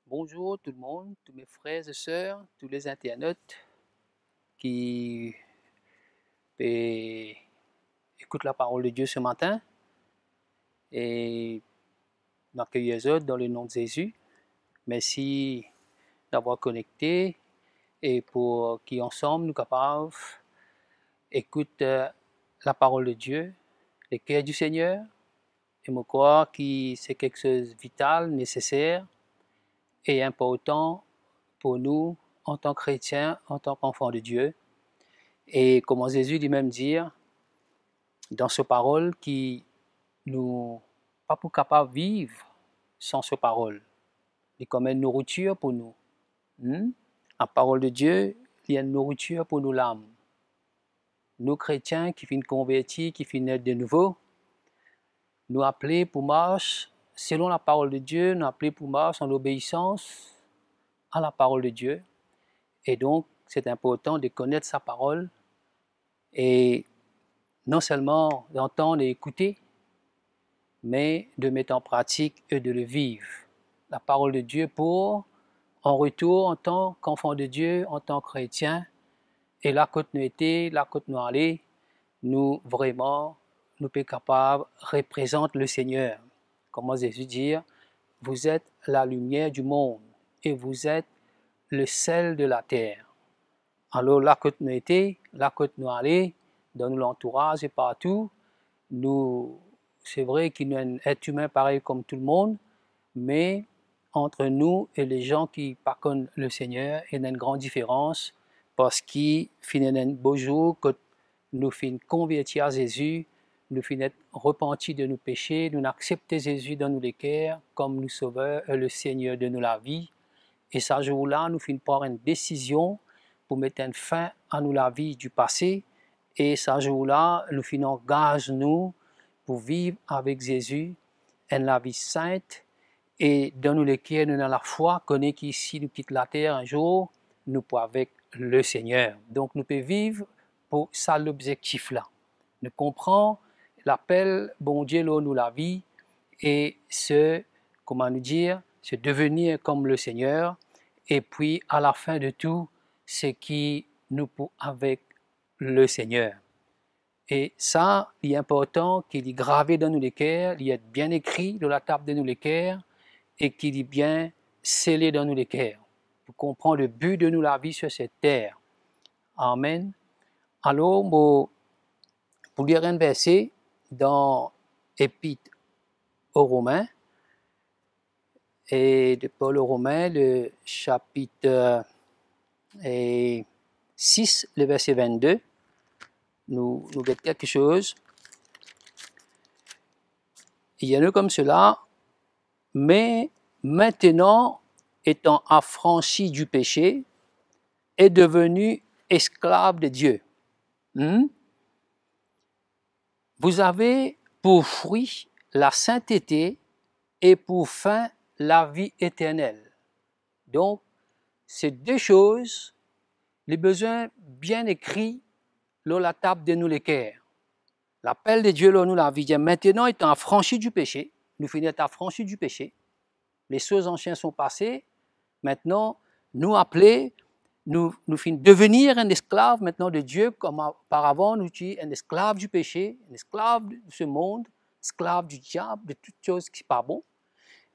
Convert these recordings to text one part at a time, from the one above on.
Bonjour tout le monde, tous mes frères et sœurs, tous les internautes qui écoutent la parole de Dieu ce matin et m'accueillent les autres dans le nom de Jésus. Merci d'avoir connecté et pour qu'ensemble nous capables écouter la parole de Dieu, les cœurs du Seigneur. Et je crois que c'est quelque chose de vital, nécessaire et important pour nous en tant que chrétiens, en tant qu'enfants de Dieu. Et comment Jésus lui-même dire dans ses paroles qui nous pas pour capable vivre sans ses paroles. Il est comme une nourriture pour nous. La parole de Dieu, il y a une nourriture pour nous l'âme. Nous chrétiens qui finissent convertis, qui finissent de nouveau, nous appelons pour marche selon la parole de Dieu, nous appelons pour marche en obéissance à la parole de Dieu. Et donc, c'est important de connaître sa parole et non seulement d'entendre et écouter, mais de mettre en pratique et de le vivre. La parole de Dieu pour, en retour, en tant qu'enfant de Dieu, en tant que chrétien, et là que nous étions, là que nous allons, nous vraiment, nous sommes capables de représenter le Seigneur. Comment Jésus dit, vous êtes la lumière du monde et vous êtes le sel de la terre. Alors là que nous étions, là que nous allons, dans l'entourage et partout, c'est vrai qu'il y a un être humain pareil comme tout le monde, mais entre nous et les gens qui ne connaissent pas le Seigneur, il y a une grande différence parce qu'il y a un beau jour que nous finissons convertis à Jésus, nous finissons repentis de nos péchés, nous acceptons Jésus dans nos cœurs comme nous sauveur et le Seigneur de nous la vie. Et ce jour-là, nous finissons prendre une décision pour mettre une fin à nous la vie du passé. Et ce jour-là, nous finissons engagés nous pour vivre avec Jésus une vie sainte. Et dans nous lesquels nous avons la foi, connaît qu'ici nous quittons la terre un jour, nous pouvons avec le Seigneur. Donc nous pouvons vivre pour ça l'objectif-là. Nous comprenons l'appel, bon Dieu, nous la vie, et comment nous dire, se devenir comme le Seigneur. Et puis à la fin de tout, c'est qui nous pouvons avec le Seigneur. Et ça, il est important qu'il est gravé dans nos cœurs, il est bien écrit dans la table de nos cœurs et qu'il est bien scellé dans nos cœurs pour comprendre le but de nous la vie sur cette terre. Amen. Alors, pour lire un verset dans l'Épître aux Romains, et de Paul aux Romains, le chapitre 6, le verset 22, nous avons quelque chose. Il y en a comme cela, mais maintenant, étant affranchi du péché, est devenu esclave de Dieu. Vous avez pour fruit la sainteté et pour fin la vie éternelle. Donc, ces deux choses, les besoins bien écrits dans la table de nous les cœurs. L'appel de Dieu, nous la vie. Maintenant, étant affranchi du péché, nous finissons affranchis du péché. Les choses anciennes sont passées. Maintenant, nous appeler, nous finissons devenir un esclave maintenant de Dieu, comme auparavant nous étions un esclave du péché, un esclave de ce monde, esclave du diable, de toutes choses qui ne sont pas bonnes.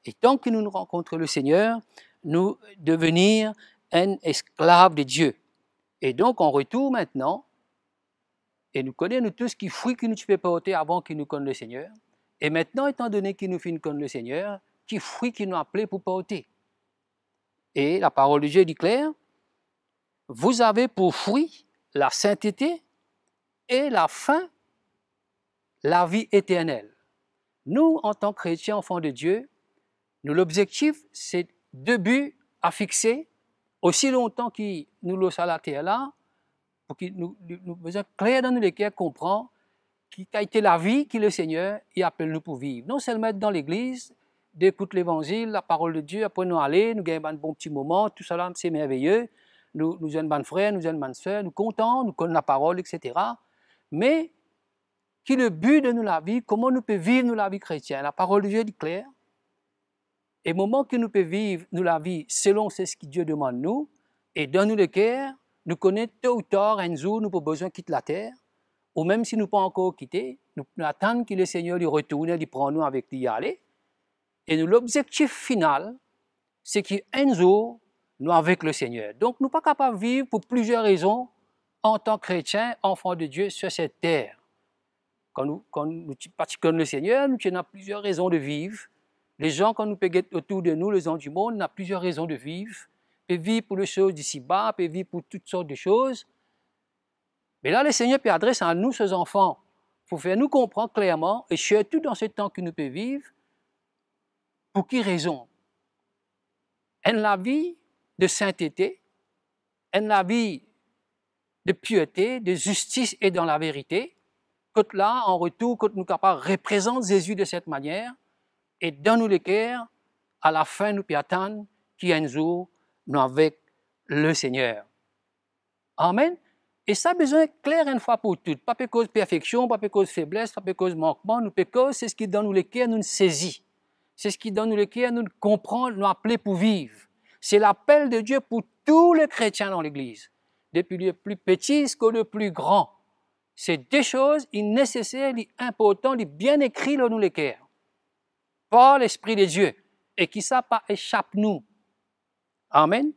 Et tant que nous rencontrons le Seigneur, nous devenir un esclave de Dieu. Et donc, on retourne maintenant, et nous connaissons tout ce qui fruit que nous pouvons porter avant qu'il nous connaisse le Seigneur. Et maintenant, étant donné qu'il nous finit connaître le Seigneur, qui fruit qu'il nous a appelé pour porter. Et la parole de Dieu dit clair, vous avez pour fruit la sainteté et la fin, la vie éternelle. Nous, en tant que chrétiens, enfants de Dieu, l'objectif, c'est deux buts à fixer aussi longtemps que nous le à la terre là, pour que nous besoin clair dans nous lesquels comprend qui a été la vie que le Seigneur il appelle nous pour vivre. Non seulement être dans l'église, d'écouter l'évangile, la parole de Dieu, après nous aller, nous gagner un bon petit moment, tout ça là, c'est merveilleux. Nous sommes bons frères, nous sommes bonnes sœurs, nous contents, nous connaissons la parole, etc. Mais qui est le but de nous la vie, comment nous pouvons vivre nous la vie chrétienne? La parole de Dieu est claire. Et au moment que nous pouvons vivre nous, la vie selon ce que Dieu demande nous, et dans nous le cœur, nous connaissons tôt ou tard, un jour, nous avons besoin de quitter la terre, ou même si nous pas encore quitté, nous attendons que le Seigneur lui retourne, lui prend nous avec lui y aller. Et l'objectif final, c'est qu'un jour, nous avec le Seigneur. Donc, nous ne sommes pas capables de vivre pour plusieurs raisons en tant que chrétiens, enfants de Dieu sur cette terre. Quand nous pratiquons le Seigneur, nous avons plusieurs raisons de vivre. Les gens, quand nous peuvent autour de nous, les gens du monde, nous avons plusieurs raisons de vivre. Ils peuvent vivre pour les choses d'ici-bas, ils peuvent vivre pour toutes sortes de choses. Mais là, le Seigneur peut adresser à nous, ses enfants, pour faire nous comprendre clairement, et surtout dans ce temps que nous pouvons vivre, pour quelle raison? En la vie de sainteté, en la vie de piété, de justice et dans la vérité, quand là, en retour, quand nous sommes capables de représenter Jésus de cette manière, et dans nous les cœurs, à la fin, nous pouvons attendre qu'il y ait un jour, nous avec le Seigneur. Amen. Et ça a besoin clair une fois pour toutes. Pas cause de perfection, pas cause de faiblesse, pas cause de manquement, nous cause, c'est ce qui dans nous les cœurs nous saisit. C'est ce qui dans nous les cœurs nous comprend, nous appelle pour vivre. C'est l'appel de Dieu pour tous les chrétiens dans l'Église, depuis le plus petit jusqu'au le plus grand. C'est des choses nécessaires, importantes, bien écrites dans nous les cœurs, par l'Esprit de Dieu, et qui ça pas échappe nous. Amen.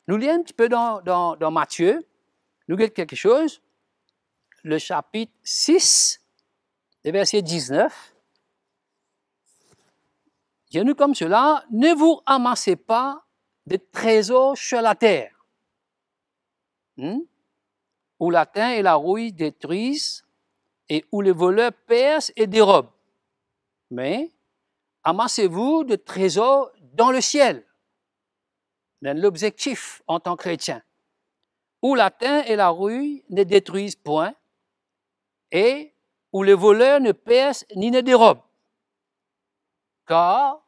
Nous lisons un petit peu dans Matthieu, nous lisons quelque chose, le chapitre 6, le verset 19. Il y a nous comme cela, ne vous amassez pas de trésors sur la terre, où la thym et la rouille détruisent, et où les voleurs percent et dérobent. Mais amassez-vous de trésors dans le ciel, dans l'objectif en tant que chrétien, où la thym et la rouille ne détruisent point, et où les voleurs ne percent ni ne dérobent. Car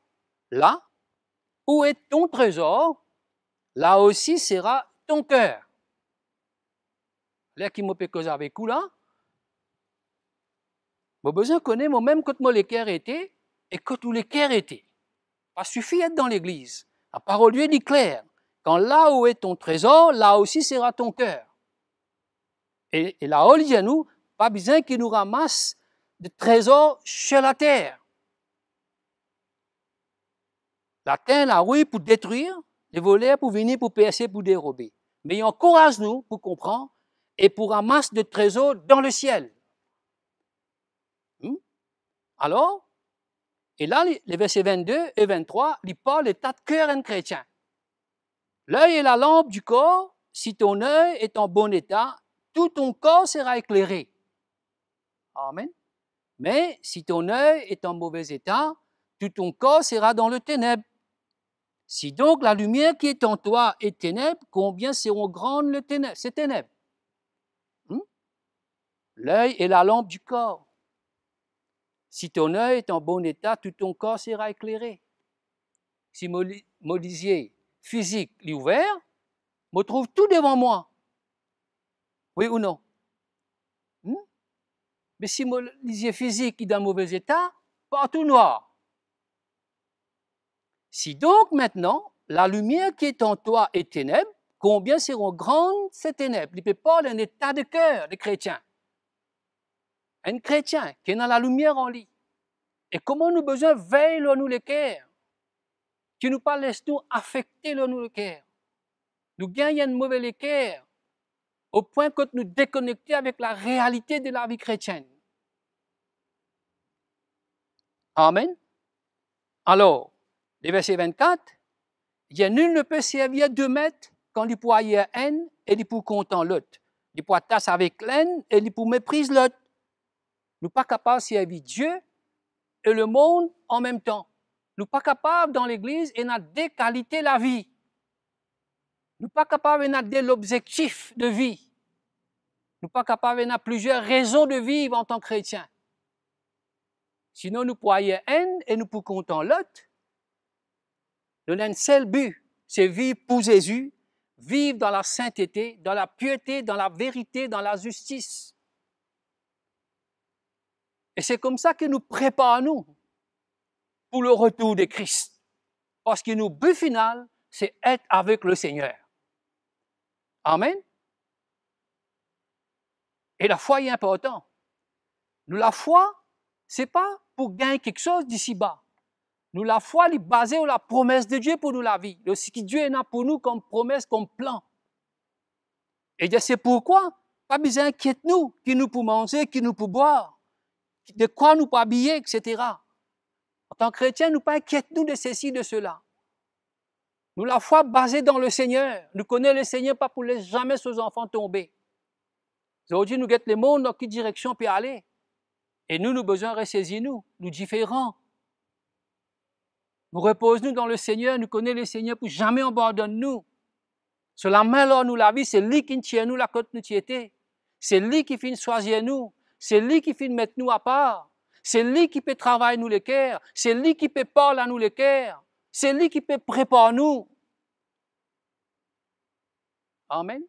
là, où est ton trésor, là aussi sera ton cœur. Là qui m'a fait causer avec vous là, j'ai besoin de connaître moi-même quand moi les cœurs étaient et quand tous les cœurs étaient. Pas suffit d'être dans l'église. La parole de Dieu dit clair. Quand là où est ton trésor, là aussi sera ton cœur. Et la parole dit à nous, pas besoin qu'il nous ramasse de trésors sur la terre. La terre, la rouille pour détruire, les voleurs pour venir, pour percer, pour dérober. Mais il encourage nous pour comprendre et pour ramasser de trésors dans le ciel. Alors, et là, les versets 22 et 23, il parle de l'état de cœur d'un chrétien. L'œil est la lampe du corps. Si ton œil est en bon état, tout ton corps sera éclairé. Amen. Mais si ton œil est en mauvais état, tout ton corps sera dans le ténèbre. Si donc la lumière qui est en toi est ténèbre, combien seront grandes ces ténèbres? L'œil est la lampe du corps. Si ton œil est en bon état, tout ton corps sera éclairé. Si mon lisier physique est ouvert, je trouve tout devant moi. Oui ou non? Mais si mon lisier physique est dans mauvais état, partout noir. Si donc maintenant, la lumière qui est en toi est ténèbre, combien seront grandes ces ténèbres? Il ne peut pas d'un état de cœur de chrétien. Un chrétien qui est dans la lumière en lui. Et comment nous besoin veiller nous les cœurs, qui nous pas laisse nous affecter nous le cœur. Nous gagnons un mauvais cœur au point que nous déconnecter avec la réalité de la vie chrétienne. Amen. Alors, le verset 24, il y a nul ne peut servir 2 maîtres quand il peut haïr un et il peut content l'autre. Il peut tasser avec l'un et il peut mépriser l'autre. Nous ne sommes pas capables de servir Dieu et le monde en même temps. Nous ne sommes pas capables dans l'Église et n'a deux qualités de la vie. Nous ne sommes pas capables et n'a deux l'objectif de vie. Nous ne sommes pas capables et n'a plusieurs raisons de vivre en tant que chrétiens. Sinon, nous pouvons haïr un et nous pouvons content l'autre. Nous avons un seul but, c'est vivre pour Jésus, vivre dans la sainteté, dans la piété, dans la vérité, dans la justice. Et c'est comme ça que nous préparons pour le retour de Christ. Parce que notre but final, c'est être avec le Seigneur. Amen. Et la foi est importante. Nous, la foi, ce n'est pas pour gagner quelque chose d'ici-bas. Nous, la foi, elle est basée sur la promesse de Dieu pour nous la vie. Ce que Dieu a pour nous comme promesse, comme plan. Et c'est pourquoi, pas besoin d'inquiéter-nous, qui nous pour manger, qui nous pour boire, de quoi nous pour habiller, etc. En tant que chrétiens, nous pas inquiéter-nous de ceci, de cela. Nous, la foi basée dans le Seigneur. Nous connaissons le Seigneur pas pour laisser jamais ses enfants tomber. Aujourd'hui, nous guettons le monde dans quelle direction peut aller. Et nous besoin de ressaisir nous différents. Nous reposons-nous dans le Seigneur, nous connaissons le Seigneur pour jamais abandonner nous. Sur la main, là, nous la vie, c'est lui qui tient nous la côte nous était. C'est lui qui finit choisir nous. C'est lui qui finit mettre nous à part. C'est lui qui peut travailler nous les cœurs. C'est lui qui peut parler à nous les cœurs. C'est lui qui peut préparer nous. Amen.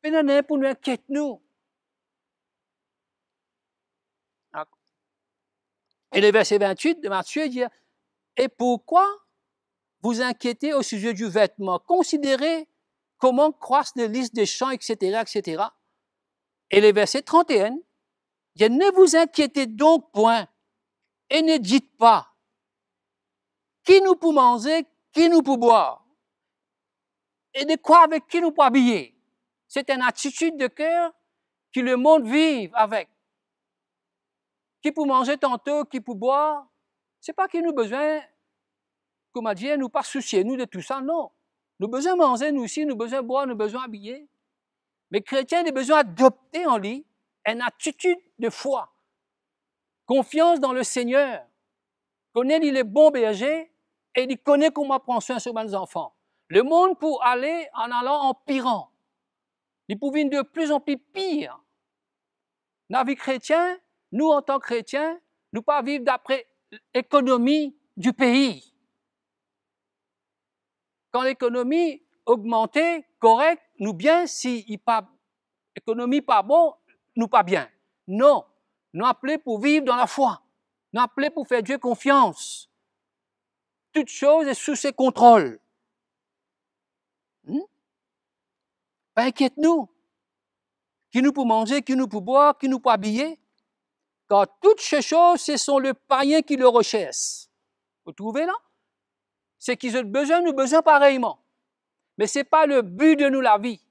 Mais pour nous inquiéter nous. Et le verset 28 de Matthieu dit, et pourquoi vous inquiétez au sujet du vêtement? Considérez comment croissent les listes des champs, etc., etc. Et le verset 31 dit, ne vous inquiétez donc point et ne dites pas qui nous peut manger, qui nous peut boire et de quoi avec qui nous peut habiller. C'est une attitude de cœur que le monde vit avec. Qui peut manger tantôt, qui peut boire. C'est pas qu'il nous besoin, comme a dit, nous pas soucier nous de tout ça, non. Nous besoin manger, nous aussi, nous besoin boire, nous besoin habiller. Mais chrétiens, nous besoin adopter en lui une attitude de foi. Confiance dans le Seigneur. Connaît il est bon berger et il connaît comment prendre soin sur nos enfants. Le monde pour aller en allant empirant. Il peut venir de plus en plus pire. Dans la vie chrétienne, nous en tant que chrétiens, nous pas vivre d'après l'économie du pays. Quand l'économie augmentait, correct, nous bien, si l'économie pas bon, nous pas bien. Non, nous appelés pour vivre dans la foi. Nous appelés pour faire Dieu confiance. Toute chose est sous ses contrôles. Pas inquiète-nous. Qui nous peut manger, qui nous peut boire, qui nous peut habiller. Car toutes ces choses, ce sont les païens qui le recherchent. Vous trouvez là? C'est qu'ils ont besoin, nous besoin pareillement. Mais ce n'est pas le but de nous la vie.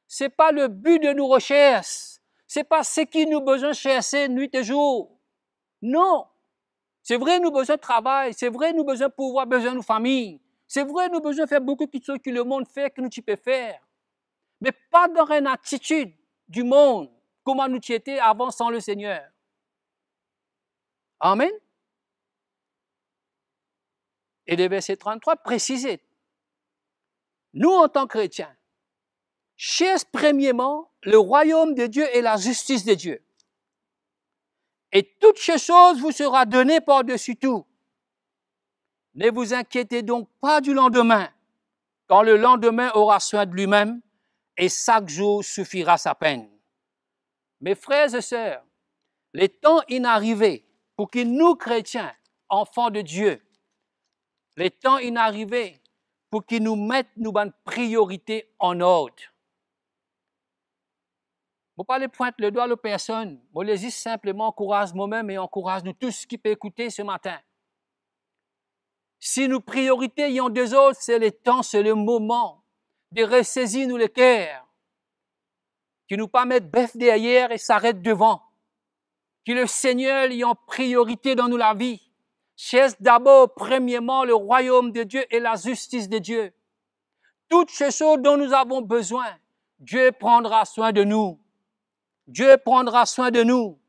Ce n'est pas le but de nos recherches. Ce n'est pas ce qui nous besoin chercher nuit et jour. Non. C'est vrai, nous besoin de travail. C'est vrai, nous besoin de pouvoir, besoin de nos familles. C'est vrai, nous besoin de faire beaucoup de choses que le monde fait, que nous tu peux faire. Mais pas dans une attitude du monde, comment nous y étions avant sans le Seigneur. Amen. Et le verset 33 précise, nous en tant que chrétiens, cherchons premièrement le royaume de Dieu et la justice de Dieu. Et toutes ces choses vous sera données par-dessus tout. Ne vous inquiétez donc pas du lendemain, quand le lendemain aura soin de lui-même et chaque jour suffira sa peine. Mes frères et sœurs, les temps inarrivés pour que nous, chrétiens, enfants de Dieu, les temps inarrivés pour qu'ils nous mettent nos priorités en ordre. Je ne pas les pointer le doigt aux personnes, je les dis simplement, encourage moi-même et encourage nous tous qui peuvent écouter ce matin. Si nos priorités y ont deux autres, c'est le temps, c'est le moment de ressaisir nous les cœurs, qui nous pas mettre bœuf derrière et s'arrête devant, que le Seigneur y en priorité dans nous la vie. Cherche d'abord, premièrement, le royaume de Dieu et la justice de Dieu. Toutes ces choses dont nous avons besoin, Dieu prendra soin de nous. Dieu prendra soin de nous.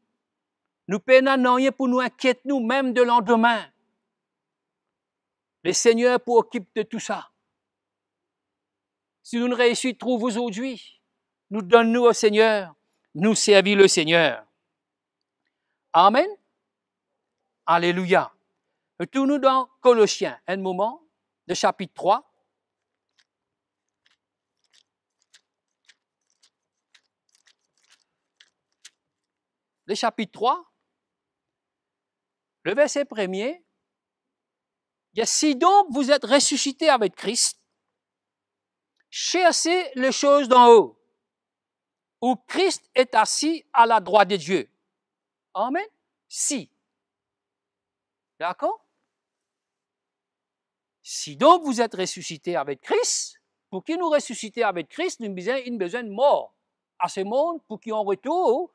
Nous peinons rien pour nous inquiéter, nous, même de lendemain. Le Seigneur pour occuper de tout ça. Si nous ne réussissons trouver aujourd'hui, nous donnons au Seigneur, nous servir le Seigneur. Amen. Alléluia. Retournons dans Colossiens, un moment, le chapitre 3. Le chapitre 3, le verset 1er, Si donc vous êtes ressuscité avec Christ, cherchez les choses d'en haut, où Christ est assis à la droite de Dieu. Amen. Si. D'accord? Si donc vous êtes ressuscité avec Christ, pour qui nous ressusciter avec Christ, nous avons besoin de mort à ce monde pour qu'en retour,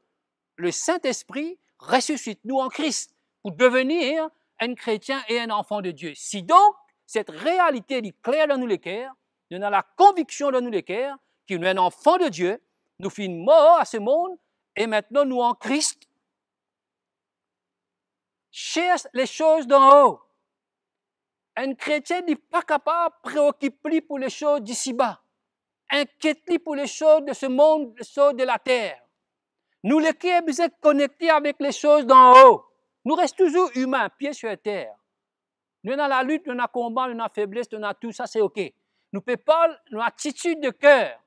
le Saint-Esprit ressuscite nous en Christ pour devenir un chrétien et un enfant de Dieu. Si donc cette réalité est claire dans nous les cœurs, nous avons la conviction dans nous les cœurs que nous sommes un enfant de Dieu, nous finissons mort à ce monde et maintenant nous en Christ. Cherche les choses d'en haut. Un chrétien n'est pas capable de préoccuper pour les choses d'ici-bas. Inquiète-lui pour les choses de ce monde, les choses de la terre. Nous, les qui sommes connectés avec les choses d'en haut. Nous restons toujours humains, pieds sur terre. Nous avons la lutte, nous avons le combat, nous avons la faiblesse, nous avons tout ça, c'est OK. Nous ne pouvons pas, notre attitude de cœur,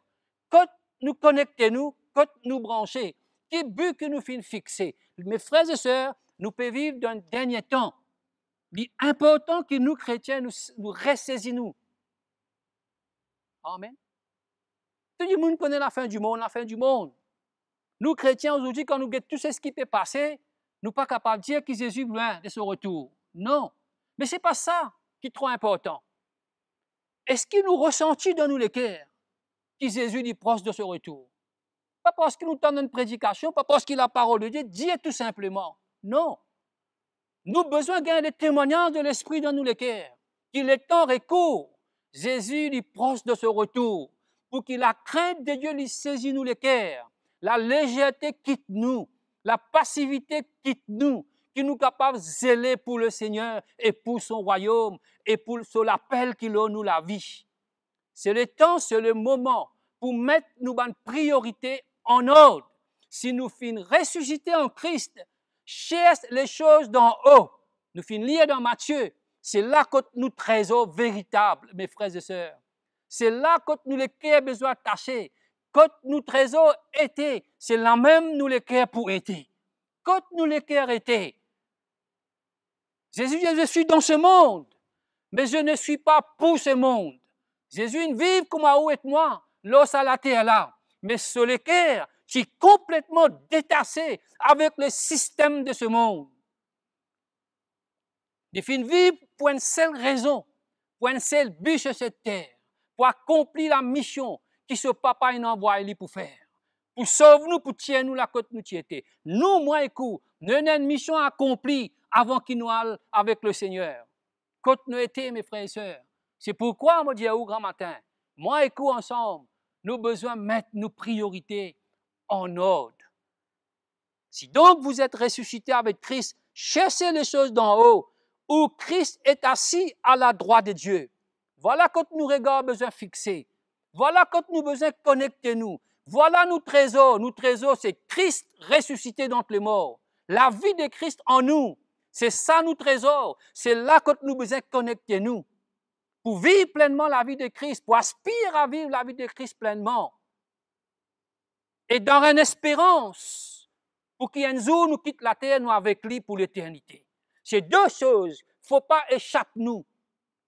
quand nous connectons, quand nous branchons, quel but que nous finissons fixer. Mes frères et sœurs, nous pouvons vivre dans le dernier temps. Il est important que nous, chrétiens, nous ressaisissons. Amen. Tout le monde connaît la fin du monde, la fin du monde. Nous, chrétiens, aujourd'hui, quand nous regardons tout ce qui peut passer, nous ne sommes pas capables de dire que Jésus est loin de son retour. Non. Mais ce n'est pas ça qui est trop important. Est-ce qu'il nous ressentit dans nous les cœurs que Jésus est proche de son retour? Pas parce qu'il nous donne une prédication, pas parce qu'il a la parole de Dieu, dis tout simplement. Non. Nous avons besoin de gagner des témoignages de l'Esprit dans nous les cœurs. Qu'il est temps et court. Jésus est proche de son retour. Pour que la crainte de Dieu lui saisit nous les cœurs. La légèreté quitte nous. La passivité quitte nous. Qui nous capables de zéler pour le Seigneur et pour son royaume et pour l'appel qu'il a nous la vie. C'est le temps, c'est le moment pour mettre nos priorités en ordre. Si nous finissons ressusciter en Christ, cherche les choses d'en haut. Nous finissons lire dans Matthieu. C'est là que nous trésors véritables, mes frères et sœurs. C'est là que nous les cœurs besoin tâcher. Quand nous trésors étaient, c'est là même nous les cœurs pour être. Quand nous les cœurs étaient. Jésus dit, je suis dans ce monde, mais je ne suis pas pour ce monde. Jésus vive comme à où est moi, l'os à la terre là. Mais sur le cœur, qui est complètement détaché avec le système de ce monde. Il finit vivre pour une seule raison, pour un seul but sur cette terre, pour accomplir la mission que ce papa a envoyé pour faire. Pour sauver nous, pour tirer nous la côte nous qui était. Nous, moi et vous, nous avons une mission accomplie avant qu'il nous aille avec le Seigneur. Quand nous étions, mes frères et sœurs. C'est pourquoi, moi, je dis au grand matin, moi et vous ensemble, nous avons besoin de mettre nos priorités en ordre. Si donc vous êtes ressuscité avec Christ, cherchez les choses d'en haut, où Christ est assis à la droite de Dieu. Voilà quand nous regardons besoin fixer. Voilà quand nous besoin connecter nous. Voilà nos trésors. Nos trésors, c'est Christ ressuscité d'entre les morts. La vie de Christ en nous. C'est ça nos trésors. C'est là que nous besoin connecter nous. Pour vivre pleinement la vie de Christ, pour aspirer à vivre la vie de Christ pleinement. Et dans une espérance, pour qu'il y ait un jour nous quitte la terre, nous avec lui pour l'éternité. C'est deux choses. Il ne faut pas échapper nous.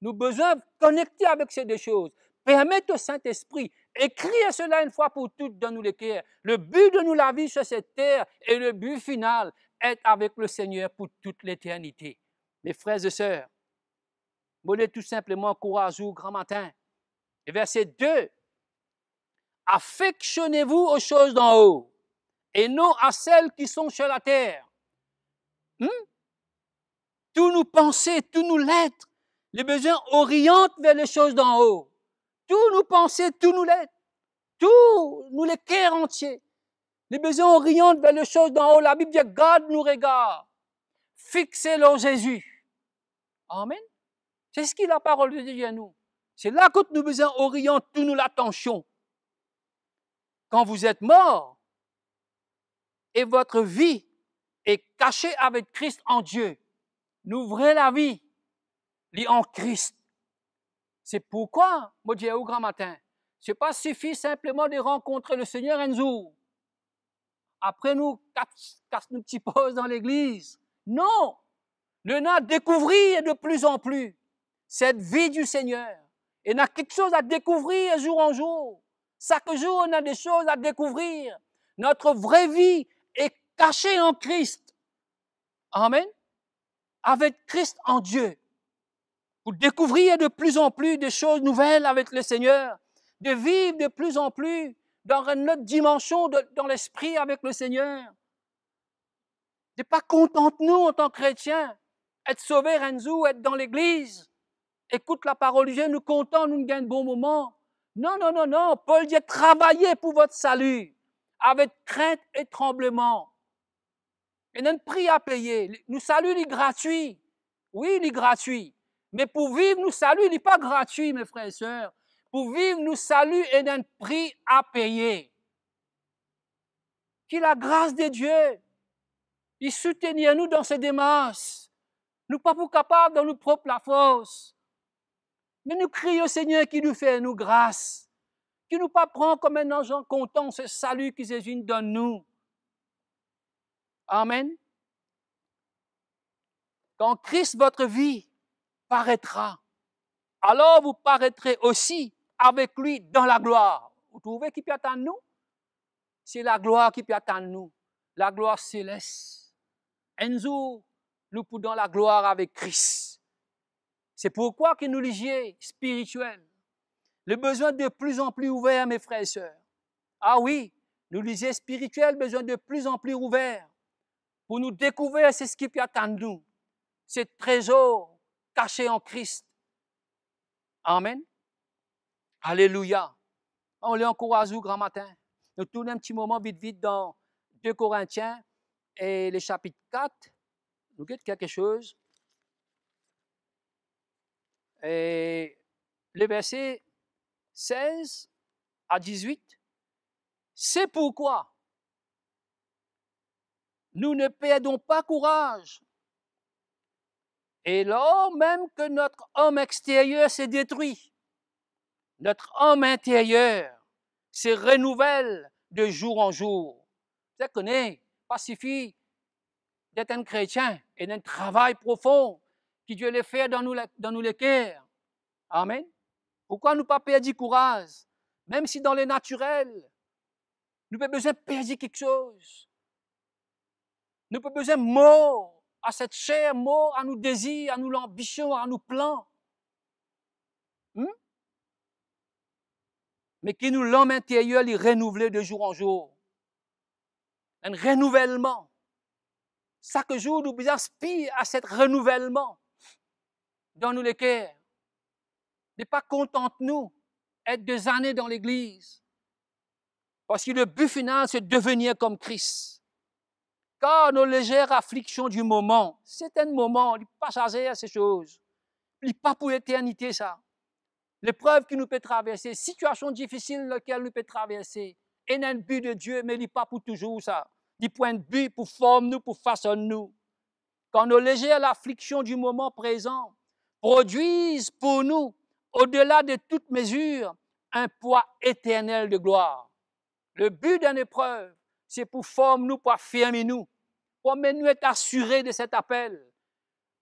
Nous avons besoin de connecter avec ces deux choses. Permettre au Saint-Esprit, écrire cela une fois pour toutes dans nous les cœurs. Le but de nous la vie sur cette terre et le but final, être avec le Seigneur pour toute l'éternité. Mes frères et sœurs, je voulais tout simplement courageux au grand matin. Et verset 2. Affectionnez-vous aux choses d'en haut et non à celles qui sont sur la terre. Tous nos pensées, tous nos lettres, les besoins orientent vers les choses d'en haut. Tous nos pensées, tous nos lettres, tous nous les cœurs entiers. Les besoins orientent vers les choses d'en haut. La Bible dit, garde nos regards. Fixez-les en Jésus. Amen. C'est ce que la parole de Dieu dit à nous. C'est là que nous besoin orienter toute nous l'attention. Quand vous êtes mort et votre vie est cachée avec Christ en Dieu, n'ouvrez la vie, lit en Christ. C'est pourquoi, moi je dis au grand matin, ce n'est pas suffit simplement de rencontrer le Seigneur un jour. Après nous, casse nos petits pauses dans l'église. Non! Le n'a découvrir de plus en plus. cette vie du Seigneur. Et on a quelque chose à découvrir jour en jour. Chaque jour, on a des choses à découvrir. Notre vraie vie est cachée en Christ. Amen. Avec Christ en Dieu. Pour découvrir de plus en plus des choses nouvelles avec le Seigneur. De vivre de plus en plus dans une autre dimension dans l'esprit avec le Seigneur. De pas contente-nous en tant que chrétiens. Être sauvé, Renzo, être dans l'église. Écoute la parole de Dieu, nous comptons, nous gagnons de bons moments. Non, non, non, non. Paul dit travaillez pour votre salut avec crainte et tremblement. Et un prix à payer. Nous salut, il est gratuit. Oui, il est gratuit. Mais pour vivre, nous salut, il n'est pas gratuit, mes frères et sœurs. Pour vivre, nous salut, il y a un prix à payer. Qui la grâce de Dieu, il soutient nous dans ces démarches. Nous pas pour capables dans nos propres la force. Mais nous crions au Seigneur qui nous fait nous grâce, qui nous pas prend comme un ange content ce salut que Jésus nous donne nous. Amen. Quand Christ, votre vie, paraîtra, alors vous paraîtrez aussi avec lui dans la gloire. Vous trouvez qui peut attendre nous? C'est la gloire qui peut attendre nous, la gloire céleste. Un jour, nous pouvons la gloire avec Christ. C'est pourquoi que nous ligions spirituels. Le besoin de plus en plus ouvert, mes frères et sœurs. Ah oui, nous lisons spirituels, besoin de plus en plus ouvert. Pour nous découvrir, c'est ce qui peut attendre nous. Ce trésor caché en Christ. Amen. Alléluia. On les encourage au grand matin. Nous tournons un petit moment vite dans 2 Corinthiens et le chapitre 4. Nous guettons quelque chose. Et le verset 16 à 18. C'est pourquoi nous ne perdons pas courage. Et lors même que notre homme extérieur s'est détruit, notre homme intérieur se renouvelle de jour en jour. Vous connaissez, pas suffit d'être un chrétien et d'un travail profond que Dieu le fait dans nous les cœurs. Amen. Pourquoi nous pas perdre du courage? Même si dans le naturel, nous avons besoin de perdre quelque chose. Nous avons besoin de mort à cette chair, mort à nos désirs, à nos ambitions, à nos plans. Mais qui nous l'homme intérieur est renouvelé de jour en jour. Un renouvellement. Chaque jour, nous aspirons à ce renouvellement dans nous les cœurs. Ne pas contente-nous être 2 années dans l'église. Parce que le but final, c'est de devenir comme Christ. Car nos légères afflictions du moment, c'est un moment, il n'est pas chargé à ces choses. Il n'est pas pour l'éternité, ça. L'épreuve qui nous peut traverser, situation difficile laquelle nous peut traverser, il y a un but de Dieu, mais il n'est pas pour toujours, ça. Il point de but pour former nous, pour façonner nous. Quand nos légères afflictions du moment présent produisent pour nous, au-delà de toute mesure, un poids éternel de gloire. Le but d'une épreuve, c'est pour former nous, pour affirmer nous, pour nous être assurés de cet appel,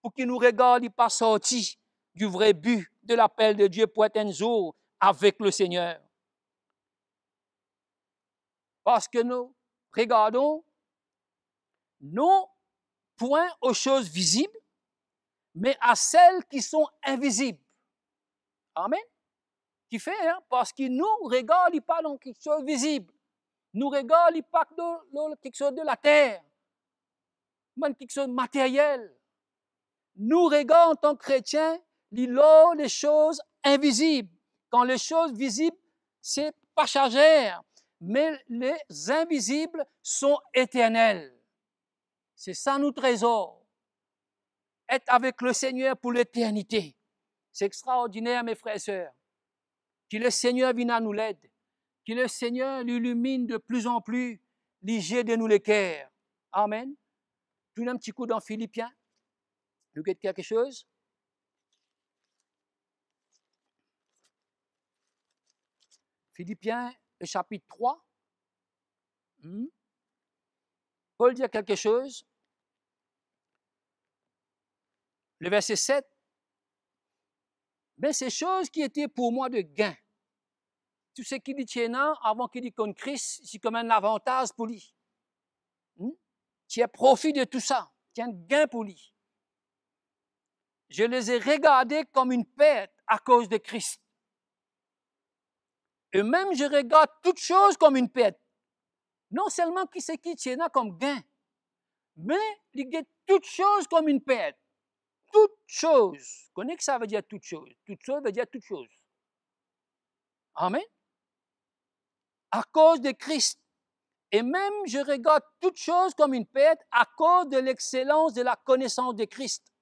pour qu'il nous regarde, il pas sorti du vrai but de l'appel de Dieu pour être un jour avec le Seigneur. Parce que nous regardons non point aux choses visibles, mais à celles qui sont invisibles. Amen. Qui fait, parce qu'il nous regarde, il pas dans quelque chose de visible. Nous regarde, il pas dans quelque chose de la terre, même quelque chose de matériel. Nous regarde en tant que chrétiens, les choses invisibles. Quand les choses visibles, c'est passagère, mais les invisibles sont éternels. C'est ça notre trésor. Être avec le Seigneur pour l'éternité. C'est extraordinaire, mes frères et sœurs. Que le Seigneur vienne à nous l'aide. Que le Seigneur l'illumine de plus en plus, l'hygiène de nous les cœurs. Amen. Tout un petit coup dans Philippiens. Vous avez quelque chose? Philippiens, le chapitre 3. Paul dit quelque chose. Le verset 7. Mais ces choses qui étaient pour moi de gain, tout ce qu'il dit tiens avant qu'il dit qu'on Christ, c'est comme un avantage pour lui. Tu as profit de tout ça, tu as un gain pour lui. Je les ai regardés comme une perte à cause de Christ. Et même je regarde toutes choses comme une perte. Non seulement qui c'est qui tient comme gain, mais il regarde toutes choses comme une perte. Toutes choses. Vous connaissez que ça veut dire toutes choses. Toutes choses veut dire toutes choses. Amen. À cause de Christ. Et même je regarde toutes choses comme une perte à cause de l'excellence de la connaissance de Christ,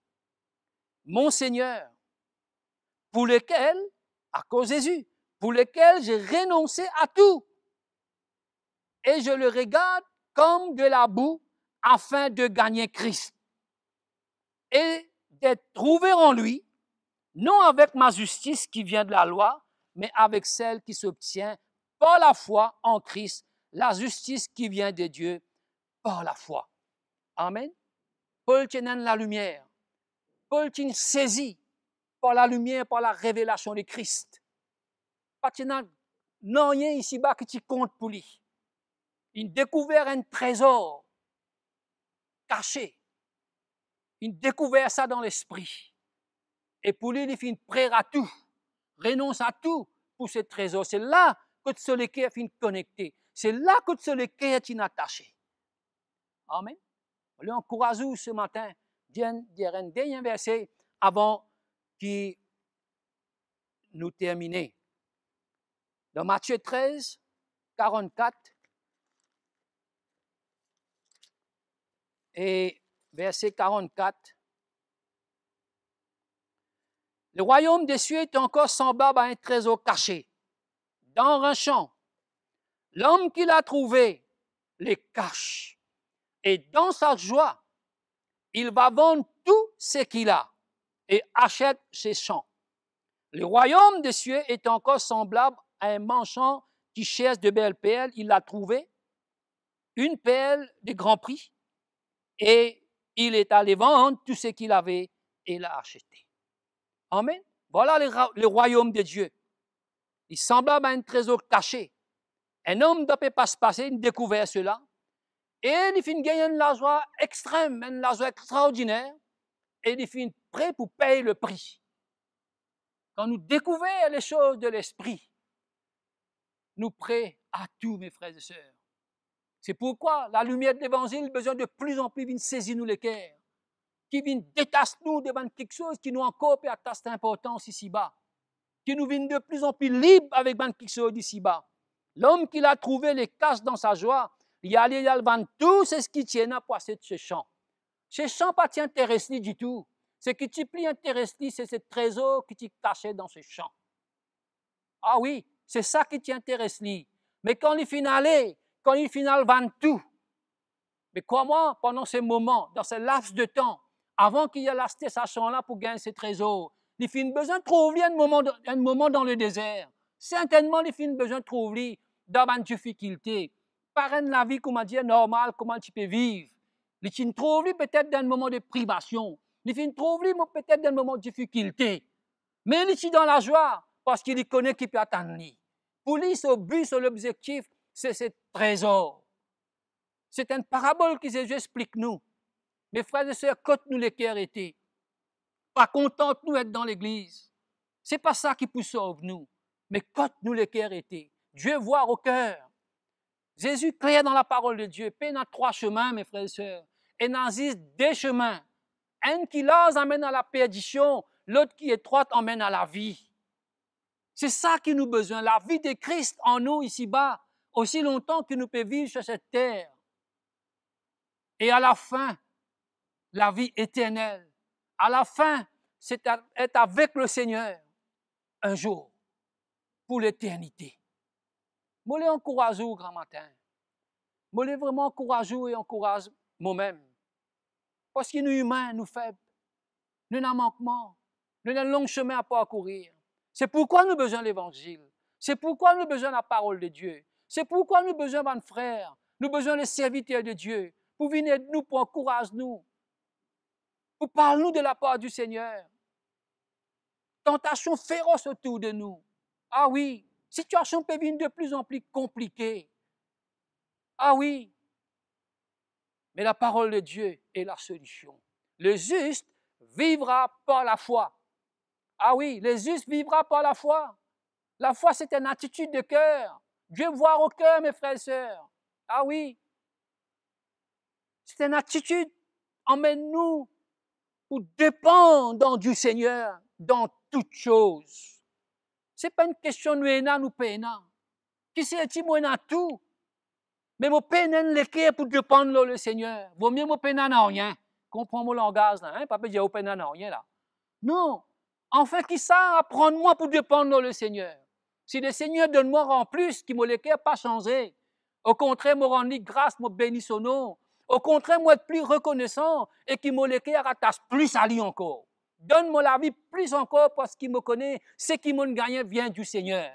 mon Seigneur, pour lequel, à cause de Jésus, pour lequel j'ai renoncé à tout. Et je le regarde comme de la boue afin de gagner Christ. Et d'être trouvé en lui, non avec ma justice qui vient de la loi, mais avec celle qui s'obtient par la foi en Christ, la justice qui vient de Dieu par la foi. Amen. Paul tient la lumière. Paul tient saisi par la lumière, par la révélation de Christ. Pas non rien ici-bas que tu comptes pour lui. Il découvert un trésor caché. Il découvert ça dans l'esprit. Et pour lui, il fait prêt à tout, renonce à tout pour ce trésor. C'est là que tu le cœur est connecté. C'est là que tu le cœur est attaché. Amen. On lui encourage ce matin, dire un dernier verset avant qu'il nous termine. Dans Matthieu 13, 44 et verset 44. Le royaume des cieux est encore semblable à un trésor caché dans un champ. L'homme qui l'a trouvé les cache. Et dans sa joie, il va vendre tout ce qu'il a et achète ses champs. Le royaume des cieux est encore semblable à un marchand qui cherche de belles perles. Il a trouvé une perle de grand prix et il est allé vendre tout ce qu'il avait et l'a acheté. Amen. Voilà le royaume de Dieu. Il est semblable à un trésor caché. Un homme ne peut pas se passer, il découvert cela. Et il finit gagner une joie extrême, une joie extraordinaire. Et il finit prêt pour payer le prix. Quand nous découvrons les choses de l'esprit, nous prêts à tout, mes frères et sœurs. C'est pourquoi la lumière de l'évangile a besoin de plus en plus de saisir nous les cœurs, qui vient détacher nous devant quelque chose qui nous encore peut attacher d'importance ici-bas, qui nous vient de plus en plus libres avec quelque chose d'ici-bas. L'homme qui l'a trouvé les cache dans sa joie, il a allé vendre tout ce qui tient à passer de ce champ. Ce champ pas t'intéresse du tout. Ce qui t'y intéresse, c'est ce trésor qui t'y cachait dans ce champ. Ah oui, c'est ça qui t'intéresse. Mais quand il finit quand il finit vendre tout, mais comment, pendant ce moment, dans ce laps de temps, avant qu'il ait acheté sa champ-là pour gagner ce trésor, il finit besoin de trouver un moment dans le désert. Certainement, il finit besoin de trouver dans une difficulté. Par la vie, comment dire, normale, comment tu peux vivre. Il finit trouver peut-être dans un moment de privation. Il finit trouver peut-être dans un moment de difficulté. Mais il est dans la joie parce qu'il connaît qu'il peut attendre. Pour lui, son but, son objectif, c'est ce trésor. C'est une parabole que Jésus explique nous. Mes frères et sœurs, quand nous les cœurs étaient, pas contents de nous être dans l'église. C'est pas ça qui peut sauver nous. Mais quand nous les cœurs étaient, Dieu voit au cœur. Jésus clair dans la parole de Dieu. Puis il y a 3 chemins, mes frères et sœurs. Et il existe 2 chemins. Un qui les amène à la perdition, l'autre qui est étroite emmène à la vie. C'est ça qui nous a besoin, la vie de Christ en nous ici-bas, aussi longtemps que nous pouvons vivre sur cette terre. Et à la fin, la vie éternelle. À la fin, c'est être avec le Seigneur un jour, pour l'éternité. Je les encourage au grand matin. Je les vraiment encourage et encourage moi-même. Parce que nous humains, nous faibles. Nous avons un manquement. Nous avons un long chemin à parcourir. C'est pourquoi nous avons besoin de l'évangile. C'est pourquoi nous avons besoin de la parole de Dieu. C'est pourquoi nous avons besoin de nos frères. Nous avons besoin des serviteurs de Dieu. Pour venir nous, pour encourager nous. Pour parler nous de la part du Seigneur. tentations féroces autour de nous. Ah oui, situation peut devenir de plus en plus compliquée. Ah oui, mais la parole de Dieu est la solution. Le juste vivra par la foi. Ah oui, le juste vivra par la foi. La foi, c'est une attitude de cœur. Dieu voit au cœur, mes frères et sœurs. Ah oui, c'est une attitude. Emmène-nous pour dépendre du Seigneur dans toutes choses. Ce n'est pas une question de nous peina. Qui c'est-il moi dans tout? Mais mon peine l'équerre pour dépendre le Seigneur. Vaut mieux mon peine dans rien. Comprends mon langage là, hein? Pas dire au peine dans rien là. Non. En fait, qui ça apprendre-moi pour dépendre le Seigneur? Si le Seigneur donne-moi en plus, qui me l'équerre pas changé. Au contraire, me rendre grâce, me bénisse son nom. Au contraire, moi être plus reconnaissant et qui me l'équerre attache plus à lui encore. Donne-moi la vie plus encore parce qu'il me connaît. Ce qui me gagne vient du Seigneur.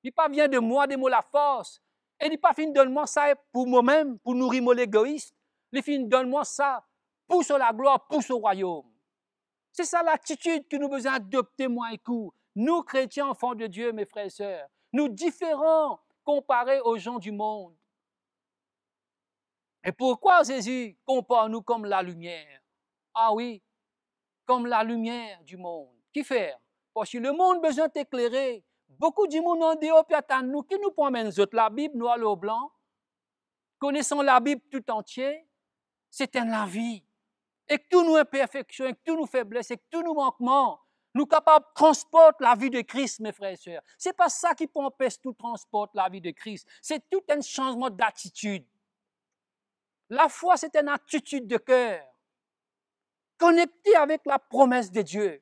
Il pas vient de moi, de moi la force. Et il n'est pas fin donne-moi ça pour moi-même, pour nourrir mon égoïste. Il fin donne-moi ça pour la gloire, pour son royaume. C'est ça l'attitude que nous devons adopter, moi et vous. Nous, chrétiens, enfants de Dieu, mes frères et sœurs, nous différents comparés aux gens du monde. Et pourquoi Jésus compare nous comme la lumière? Ah oui, comme la lumière du monde. Qui fait? Parce que le monde a besoin d'éclairer. Beaucoup du monde en dehors, puis attendent nous, qui nous promènent la Bible, noir au blanc. Connaissons la Bible tout entière, c'est la vie. Et que toutes nos imperfections, et que toutes nos faiblesses, et que tous nos manquements, nous capables de transporter la vie de Christ, mes frères et sœurs. Ce n'est pas ça qui peut empêcher tout transporter la vie de Christ. C'est tout un changement d'attitude. La foi, c'est une attitude de cœur, connectée avec la promesse de Dieu.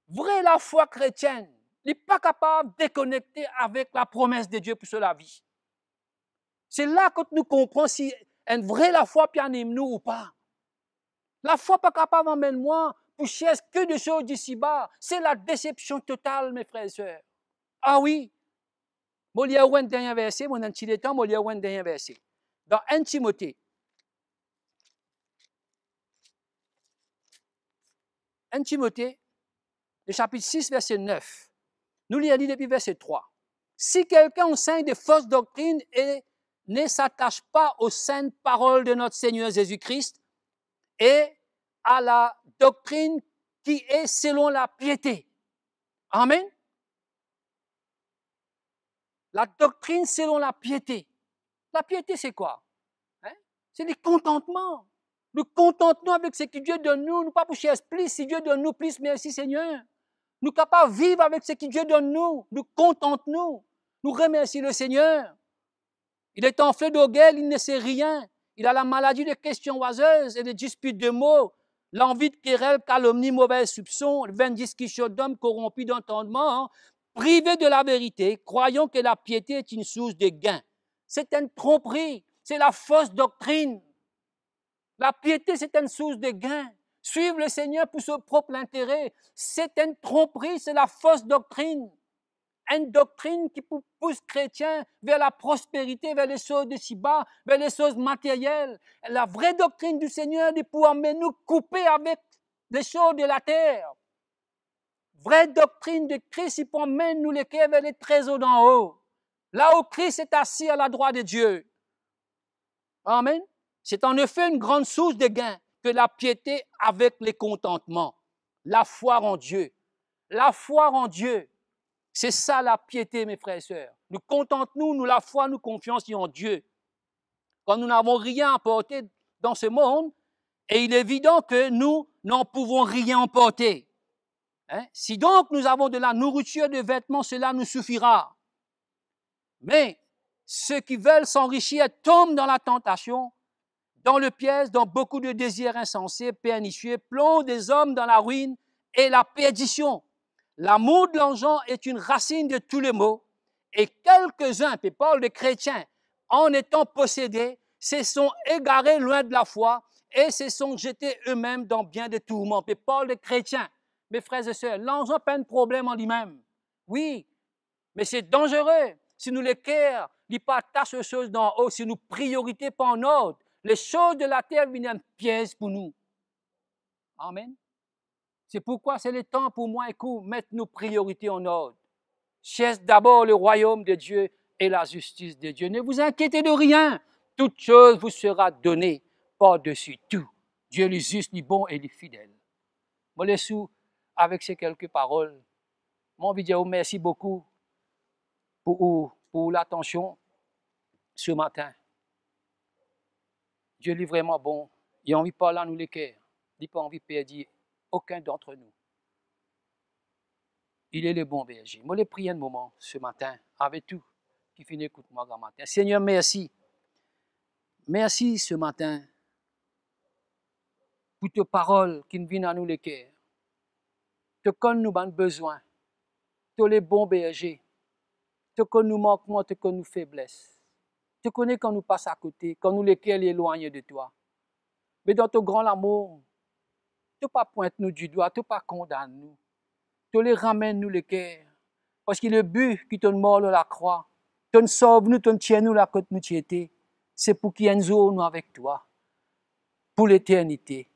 Vrai, la foi chrétienne n'est pas capable de déconnecter avec la promesse de Dieu pour la vie. C'est là que nous comprenons si une vraie la foi puis anime nous ou pas. La foi pas capable d'emmener moi pour chercher que des choses d'ici-bas. C'est la déception totale, mes frères et sœurs. Ah oui. Moi, il y a un dernier verset, mon petit temps, moi, il y a un dernier verset. Dans 1 Timothée. 1 Timothée, le chapitre 6, verset 9. Nous lisons depuis verset 3. Si quelqu'un enseigne de fausses doctrines et ne s'attache pas aux saintes paroles de notre Seigneur Jésus-Christ et à la doctrine qui est selon la piété. Amen. La doctrine selon la piété. La piété, c'est quoi? Hein? C'est le contentement. Le contentement avec ce que Dieu donne nous. Nous pas pour chercher plus. Si Dieu donne nous plus, merci Seigneur. Nous sommes capables de vivre avec ce que Dieu donne nous. Nous contentons-nous. Nous remercions le Seigneur. Il est enflé d'orgueil, il ne sait rien. Il a la maladie de questions oiseuses et de disputes de mots, l'envie de querelles, calomnie, mauvais soupçons, vaines discussions d'hommes corrompus d'entendement, hein, privés de la vérité, croyant que la piété est une source de gain. C'est une tromperie, c'est la fausse doctrine. La piété, c'est une source de gain. Suivre le Seigneur pour son propre intérêt, c'est une tromperie, c'est la fausse doctrine. Une doctrine qui pousse chrétiens vers la prospérité, vers les choses de ci-bas, vers les choses matérielles. La vraie doctrine du Seigneur est pour nous couper avec les choses de la terre. Vraie doctrine de Christ, il pour nous les cœurs vers les trésors d'en haut. Là où Christ est assis à la droite de Dieu. Amen. C'est en effet une grande source de gain que la piété avec les contentements. La foi en Dieu. La foi en Dieu. C'est ça la piété, mes frères et sœurs. Nous contentons, nous la foi, nous confions en Dieu. Quand nous n'avons rien à apporter dans ce monde, et il est évident que nous n'en pouvons rien emporter. Hein? Si donc nous avons de la nourriture, de vêtements, cela nous suffira. Mais ceux qui veulent s'enrichir tombent dans la tentation, dans le piège, dans beaucoup de désirs insensés, pernicieux, plongent des hommes dans la ruine et la perdition. L'amour de l'argent est une racine de tous les maux, et quelques-uns, puis Paul, les chrétiens, en étant possédés, se sont égarés loin de la foi et se sont jetés eux-mêmes dans bien des tourments. Puis Paul, les chrétiens, mes frères et sœurs, l'argent n'a pas un problème en lui-même. Oui, mais c'est dangereux. Si nous les cœurs, ils partagent les choses d'en haut, si nous priorités pas en ordre, les choses de la terre viennent un piège pour nous. Amen. C'est pourquoi c'est le temps pour moi et pour mettre nos priorités en ordre. Cherche d'abord le royaume de Dieu et la justice de Dieu. Ne vous inquiétez de rien. Toute chose vous sera donnée par-dessus tout. Dieu est juste, le bon et le fidèle. Moi, les sous, avec ces quelques paroles, moi, envie de dire merci beaucoup pour l'attention ce matin. Dieu est vraiment bon. Il a envie de parler à nous les cœurs. Il n'a pas envie de perdre aucun d'entre nous. Il est le bon berger. Moi, je prie un moment ce matin avec tout qui finit écoute-moi grand matin. Seigneur, merci. Merci ce matin pour tes paroles qui viennent à nous les cœurs. Tu connais nous avons besoin. Tu es le bon berger. Tu connais nous manquements, tu connais nous faiblesses. Tu connais quand nous passons à côté, quand nous les cœurs éloignés de toi. Mais dans ton grand amour, tu ne pas pointe nous du doigt, tu ne pas condamne nous. Tu les ramènes nous les cœurs. Parce que le but qui te mort à la croix, tu nous sauves nous, tu nous tiens nous la côte nous tu étais. C'est pour qu'il y ait un jour nous avec toi. Pour l'éternité.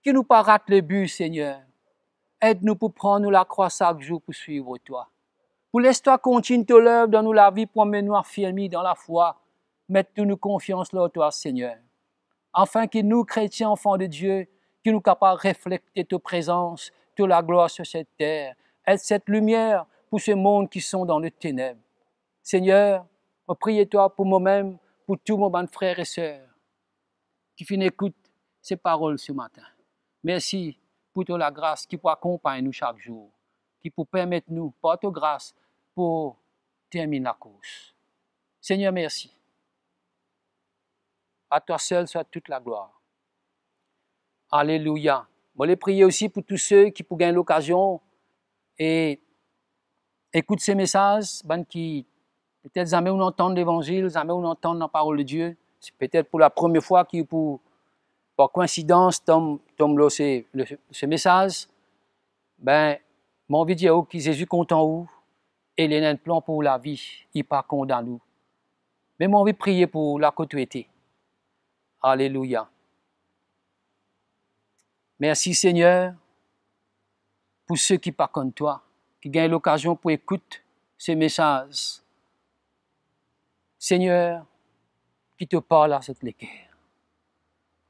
Qui nous pas rate le but, Seigneur. Aide-nous pour prendre la croix chaque jour pour suivre toi. Pour laisse-toi continuer ton œuvre dans nous la vie pour mener nous affirmer dans la foi. Mette-nous nous confiance là, toi, Seigneur. Afin que nous, chrétiens, enfants de Dieu, que nous capables de refléter ta présence, toute la gloire sur cette terre. Aide cette lumière pour ce monde qui sont dans les ténèbres. Seigneur, je prie toi pour moi-même, pour tous mes frères et sœurs qui finissent écouter ces paroles ce matin. Merci pour toute la grâce qui peut accompagner nous chaque jour, qui peut permettre nous, par ta grâce, pour terminer la course. Seigneur, merci. À toi seul soit toute la gloire. Alléluia. Je vais prier aussi pour tous ceux qui pourraient gagner l'occasion et écoutent ces messages, qui peut-être jamais on entend l'évangile, jamais on entend la parole de Dieu. C'est peut-être pour la première fois qu'ils par coïncidence tombe ce message. J'ai envie de dire que Jésus compte en vous et il a un plan pour la vie, il pas condamne nous. Mais j'ai envie de prier pour la continuité. Alléluia. Merci Seigneur pour ceux qui pas comme toi, qui gagnent l'occasion pour écouter ces messages. Seigneur, qui te parle à cette cœur,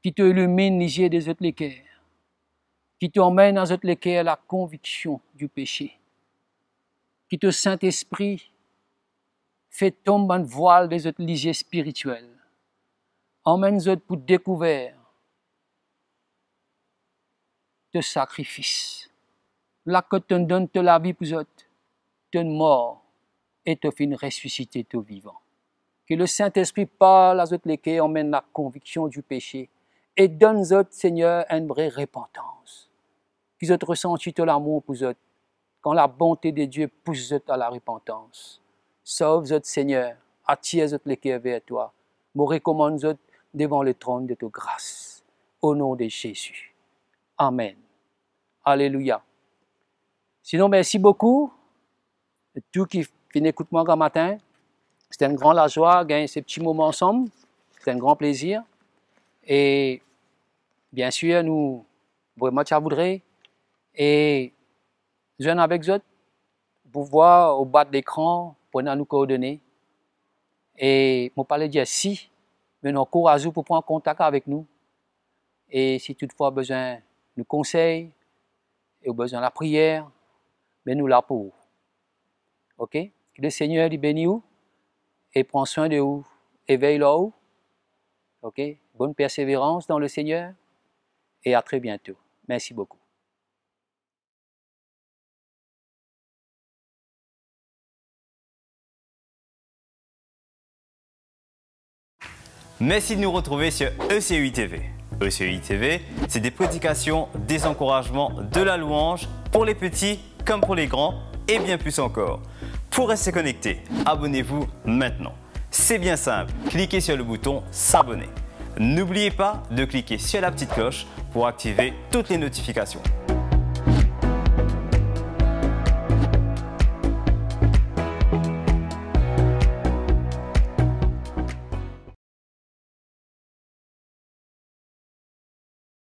qui te illumine les yeux des autres cœurs, qui t'emmène à cette cœur la conviction du péché, qui te Saint-Esprit fait tomber un voile des autres lisiers spirituels, emmène les autres pour découvrir de sacrifice. Là que tu donnes la vie pour eux, tu mort et tu finis ressusciter tout vivant. Que le Saint-Esprit parle à eux lesquels emmène la conviction du péché et donne aux autres, Seigneur, une vraie repentance. Qu'ils aient ressenti tout l'amour pour eux, quand la bonté de Dieu pousse eux à la repentance. Sauve eux, Seigneur, attire eux lesquels vers toi. Me recommande eux devant le trône de ta grâce. Au nom de Jésus. Amen. Alléluia. Sinon, merci beaucoup. Tout qui finit écoute-moi grand matin. C'était un grand la joie, gagner ces petits moments ensemble. C'était un grand plaisir. Et bien sûr, nous vraiment ça voudrait. Et je viens avec vous pour voir au bas de l'écran, pour nous coordonner. Et je parler dire si, mais nous encourageons pour prendre contact avec nous. Et si toutefois besoin de conseils, et au besoin de la prière, mais nous là pour vous. Ok? Que le Seigneur lui bénisse vous et prend soin de vous et veille là haut. Ok? Bonne persévérance dans le Seigneur et à très bientôt. Merci beaucoup. Merci de nous retrouver sur ECUI TV. ECUI TV, c'est des prédications, des encouragements, de la louange pour les petits comme pour les grands et bien plus encore. Pour rester connecté, abonnez-vous maintenant. C'est bien simple, cliquez sur le bouton s'abonner. N'oubliez pas de cliquer sur la petite cloche pour activer toutes les notifications.